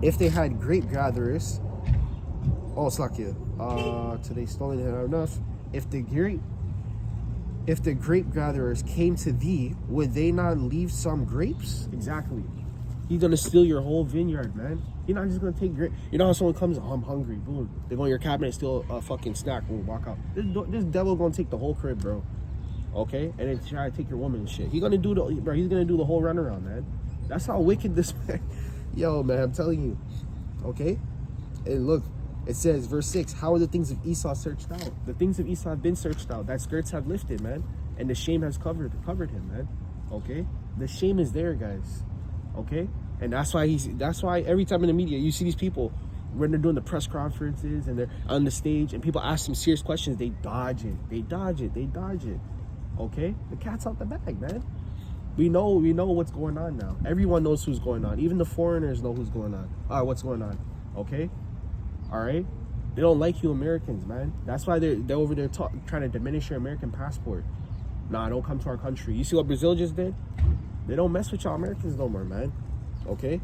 If they had grape gatherers, oh, Slakia, today stolen enough. If the grape gatherers came to thee, would they not leave some grapes? Exactly. He's gonna steal your whole vineyard, man. You're not just gonna take grape. You know how someone comes, oh, I'm hungry, boom. They go in your cabinet, steal a fucking snack, boom, walk out. This devil gonna take the whole crib, bro. Okay, and then try to take your woman and shit. He's gonna do the whole runaround, man. That's how wicked this man. Yo, man, I'm telling you. Okay, and look, it says, verse 6, how are the things of Esau searched out? The things of Esau have been searched out. That skirts have lifted, man, and the shame has covered him, man. Okay, the shame is there, guys. Okay, and that's why every time in the media you see these people when they're doing the press conferences and they're on the stage and people ask them serious questions, they dodge it. Okay, the cat's out the bag, man. We know what's going on now. Everyone knows who's going on. Even the foreigners know who's going on. All right, what's going on? Okay, all right. They don't like you Americans, man. That's why they're over there trying to diminish your American passport. Nah, don't come to our country. You see what Brazil just did? They don't mess with y'all Americans no more, man. Okay?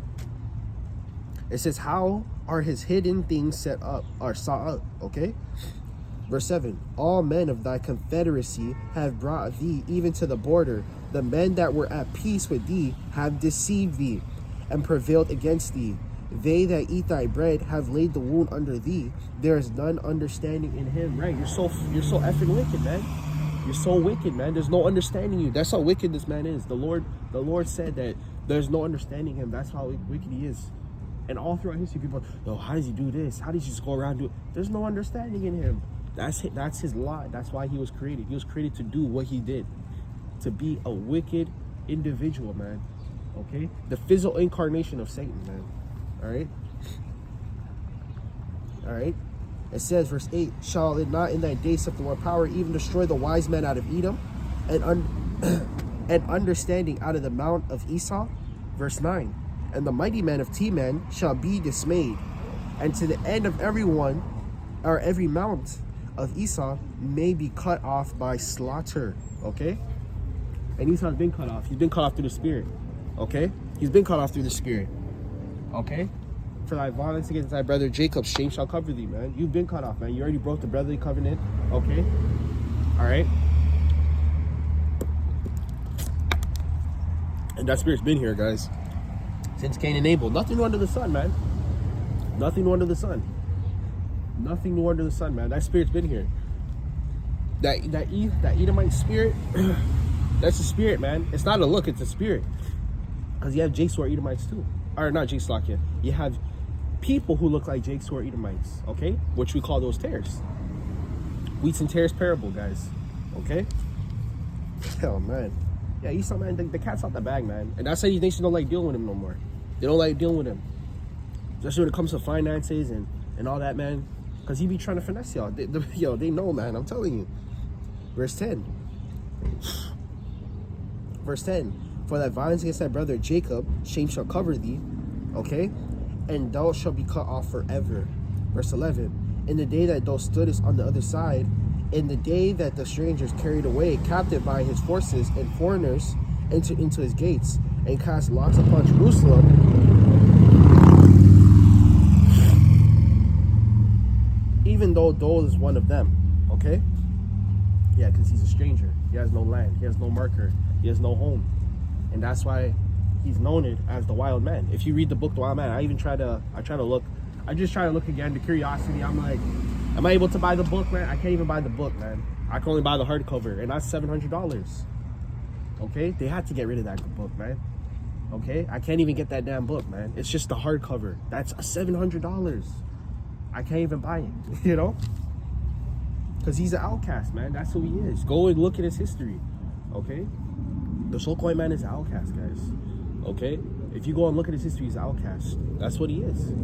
It says, how are his hidden things set up, or saw up? Okay? Verse 7, all men of thy confederacy have brought thee even to the border. The men that were at peace with thee have deceived thee and prevailed against thee. They that eat thy bread have laid the wound under thee. There is none understanding in him. Right? You're so effing wicked, man. You're so wicked, man. There's no understanding you. That's how wicked this man is. The Lord said that there's no understanding him. That's how wicked he is. And all throughout history, people are, yo, how does he do this? How does he just go around do it? There's no understanding in him. That's his lot. That's why he was created. He was created to do what he did. To be a wicked individual, man. Okay? The physical incarnation of Satan, man. Alright? Alright? It says, verse 8, shall it not in thy days set the Lord power, even destroy the wise men out of Edom, and understanding out of the mount of Esau? Verse 9, and the mighty men of Teman shall be dismayed, and to the end of everyone, or every mount of Esau may be cut off by slaughter. Okay? And Esau's been cut off. He's been cut off through the Spirit. Okay? He's been cut off through the Spirit. Okay? For thy violence against thy brother Jacob, shame shall cover thee, man. You've been cut off, man. You already broke the brotherly covenant. Okay? Alright? And that spirit's been here, guys. Since Cain and Abel. Nothing new under the sun, man. Nothing new under the sun. Nothing new under the sun, man. That spirit's been here. That Edomite spirit, that's a spirit, man. It's not a look, it's a spirit. Because you have Jakes who are Edomites too. Or not Jakes, Slakia. You have people who look like Jakes who are Edomites, okay? Which we call those tares. Wheats and tares parable, guys. Okay? Hell, man. Yeah, Esau, man, the cat's out the bag, man. And that's why these nations don't like dealing with him no more. They don't like dealing with him. Especially when it comes to finances and all that, man. Because he be trying to finesse y'all. They know, man. I'm telling you. Verse 10. Verse 10. For thy violence against thy brother Jacob, shame shall cover thee. Okay? And thou shalt be cut off forever. Verse 11. In the day that thou stoodest on the other side, in the day that the strangers carried away captive by his forces and foreigners entered into his gates and cast lots upon Jerusalem, even though Dole is one of them. Okay? Yeah, because he's a stranger. He has no land. He has no marker. He has no home. And that's why he's known it as the wild man. If you read the book The Wild Man, I just try to look again, the curiosity. I'm like, am I able to buy the book, man? I can't even buy the book, man. I can only buy the hardcover, and that's $700. Okay? They had to get rid of that book, man. Okay? I can't even get that damn book, man. It's just the hardcover. That's $700. I can't even buy it, you know? Because he's an outcast, man. That's who he is. Go and look at his history, okay? The so-called man is an outcast, guys, okay? If you go and look at his history, he's an outcast. That's what he is,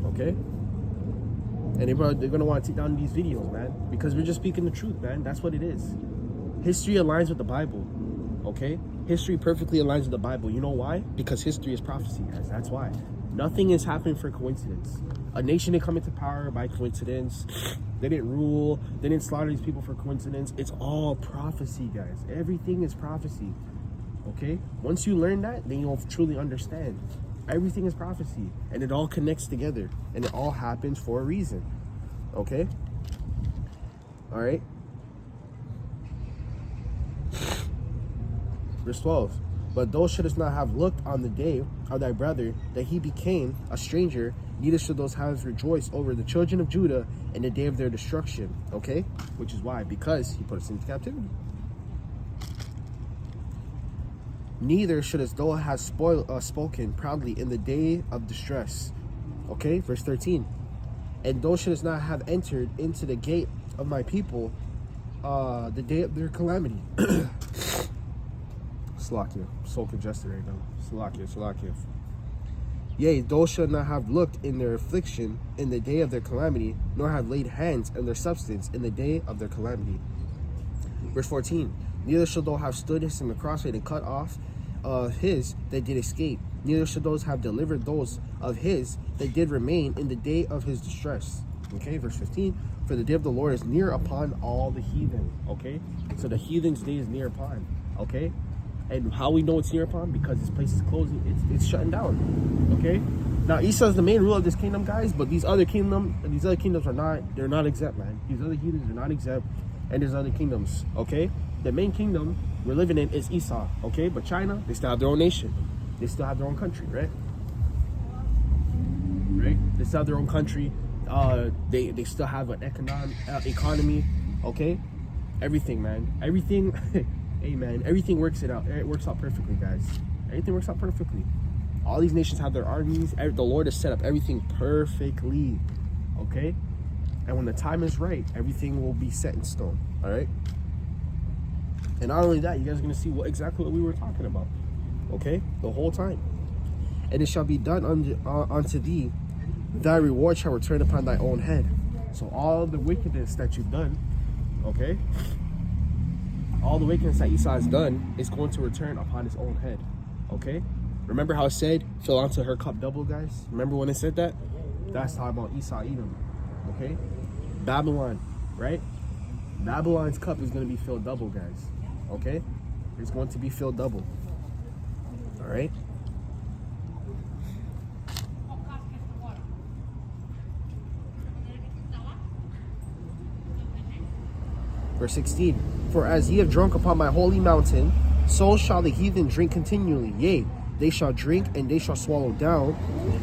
okay? And they're going to want to take down these videos, man, because we're just speaking the truth, man. That's what it is. History aligns with the Bible, okay? History perfectly aligns with the Bible. You know why? Because history is prophecy, guys. That's why. Nothing is happening for coincidence. A nation didn't come into power by coincidence. They didn't rule. They didn't slaughter these people for coincidence. It's all prophecy, guys. Everything is prophecy. Okay? Once you learn that, then you'll truly understand. Everything is prophecy, and it all connects together, and it all happens for a reason. Okay? All right? Verse 12. But thou shouldest not have looked on the day of thy brother, that he became a stranger, neither should those have rejoiced over the children of Judah in the day of their destruction. Okay? Which is why? Because he put us into captivity. Neither shouldest thou have spoken proudly in the day of distress. Okay? Verse 13. And thou shouldest not have entered into the gate of my people the day of their calamity. Salakia. So congested right now. Salakia. Yea, thou shalt not have looked in their affliction in the day of their calamity, nor have laid hands on their substance in the day of their calamity. Verse 14. Neither shall thou have stood in the crossway and cut off his that did escape. Neither shall those have delivered those of his that did remain in the day of his distress. Okay, verse 15. For the day of the Lord is near upon all the heathen. Okay, so the heathen's day is near upon. Okay, and how we know it's near upon? Because this place is closing. It's shutting down. Okay. Now Esau is the main ruler of this kingdom, guys. But these other kingdoms are not. They're not exempt, man. These other heathens are not exempt, and there's other kingdoms. Okay. The main kingdom we're living in is Esau. Okay. But China, they still have their own nation. They still have their own country, right? Right. They still have their own country. They still have an economy. Okay. Everything, man. Everything. Hey man, everything works out. It works out perfectly, guys. Everything works out perfectly. All these nations have their armies. The Lord has set up everything perfectly. Okay? And when the time is right, everything will be set in stone. Alright? And not only that, you guys are going to see exactly what we were talking about. Okay? The whole time. And it shall be done unto thee, thy reward shall return upon thy own head. So all the wickedness that you've done, okay? All the wickedness that Esau has done is going to return upon his own head. Okay? Remember how it said, fill onto her cup double, guys? Remember when it said that? That's talking about Esau, Edom. Okay? Babylon, right? Babylon's cup is going to be filled double, guys. Okay? It's going to be filled double. Alright? Verse 16. For as ye have drunk upon my holy mountain, so shall the heathen drink continually. Yea, they shall drink, and they shall swallow down,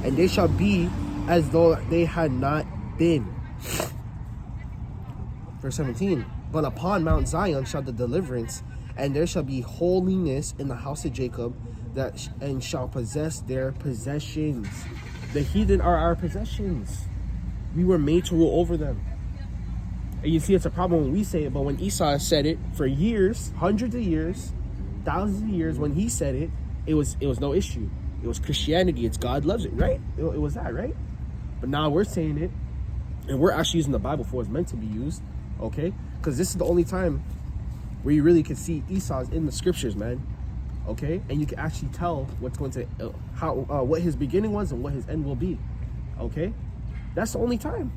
and they shall be as though they had not been. Verse 17. But upon Mount Zion shall the deliverance, and there shall be holiness in the house of Jacob, and shall possess their possessions. The heathen are our possessions. We were made to rule over them. And you see, it's a problem when we say it, but when Esau said it for years, hundreds of years, thousands of years, when he said it, it was no issue. It was Christianity. It's God loves it, right? It was that, right? But now we're saying it, and we're actually using the Bible for what's meant to be used, okay? Because this is the only time where you really can see Esau's in the scriptures, man. Okay, and you can actually tell what's going to what his beginning was and what his end will be. Okay, that's the only time.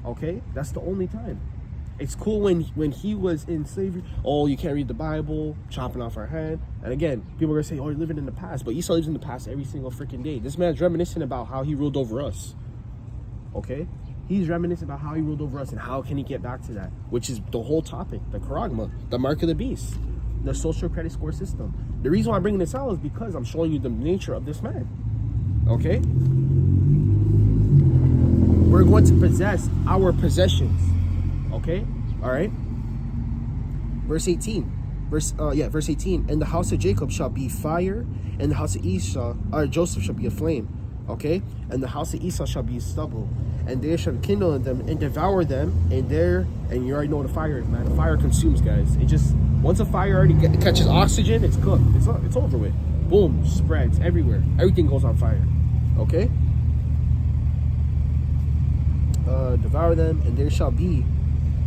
Okay, that's the only time. It's cool when he was in slavery. Oh, you can't read the Bible, chopping off our hand. And again, people are gonna say, "Oh, you're living in the past," but Esau lives in the past every single freaking day. This man's reminiscing about how he ruled over us. Okay, he's reminiscing about how he ruled over us and how can he get back to that, which is the whole topic, the charagma, the mark of the beast, the social credit score system. The reason why I'm bringing this out is because I'm showing you the nature of this man. Okay, we're going to possess our possessions. Okay, all right. Verse 18. Verse 18. And the house of Jacob shall be fire, and the house of Joseph shall be a flame. Okay, and the house of Esau shall be stubble, and they shall kindle in them and devour them. And you already know what a fire is, man. A fire consumes, guys. It just, once a fire already catches oxygen, it's cooked. It's over with. Boom, spreads everywhere. Everything goes on fire. Okay. Devour them, and there shall be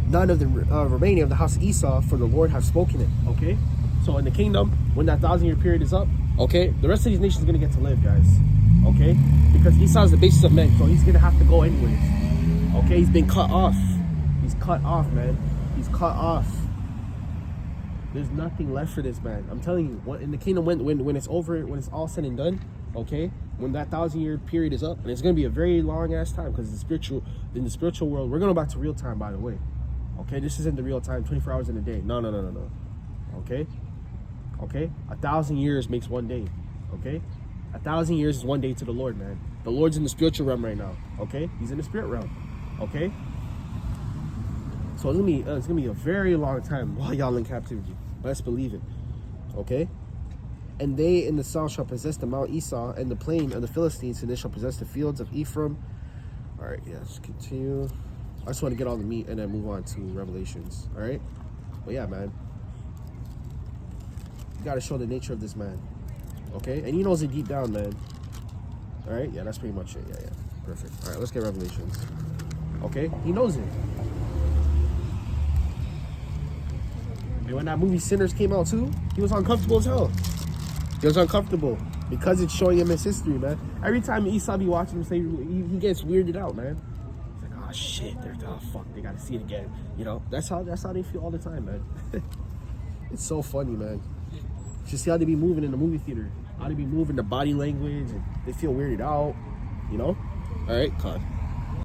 none of the remaining of the house of Esau, for the Lord hath spoken it. Okay, so in the kingdom, when that 1,000-year period is up, okay, the rest of these nations are gonna get to live, guys. Okay, because Esau is the basis of men, so he's gonna have to go anyways. Okay, he's been cut off. He's cut off, man. He's cut off. There's nothing left for this man. I'm telling you, in the kingdom, when it's over, when it's all said and done, okay, when that 1,000-year period is up, and it's going to be a very long ass time, because in the spiritual world, we're going back to real time, by the way. Okay, this isn't the real time, 24 hours in a day. No. Okay, 1,000 years makes 1 day. Okay, 1,000 years is 1 day to the Lord, man. The Lord's in the spiritual realm right now. Okay, he's in the spirit realm. Okay, so it's gonna be a very long time while y'all in captivity. Let's believe it. Okay. And they in the south shall possess the Mount Esau and the plain of the Philistines, and they shall possess the fields of Ephraim. All right, let's continue. I just want to get all the meat and then move on to Revelations. All right, but yeah, man, you got to show the nature of this man. Okay, and he knows it deep down, man. All right, yeah, that's pretty much it. Yeah, perfect. All right, let's get Revelations. Okay, he knows it. And when that movie Sinners came out too, he was uncomfortable as hell. He was uncomfortable because it's showing him his history, man. Every time Esau be watching him say, he gets weirded out, man. He's like, oh shit, fuck, they gotta see it again. You know, that's how they feel all the time, man. It's so funny, man. Just see how they be moving in the movie theater, how they be moving, the body language, and they feel weirded out, you know. All right, Con.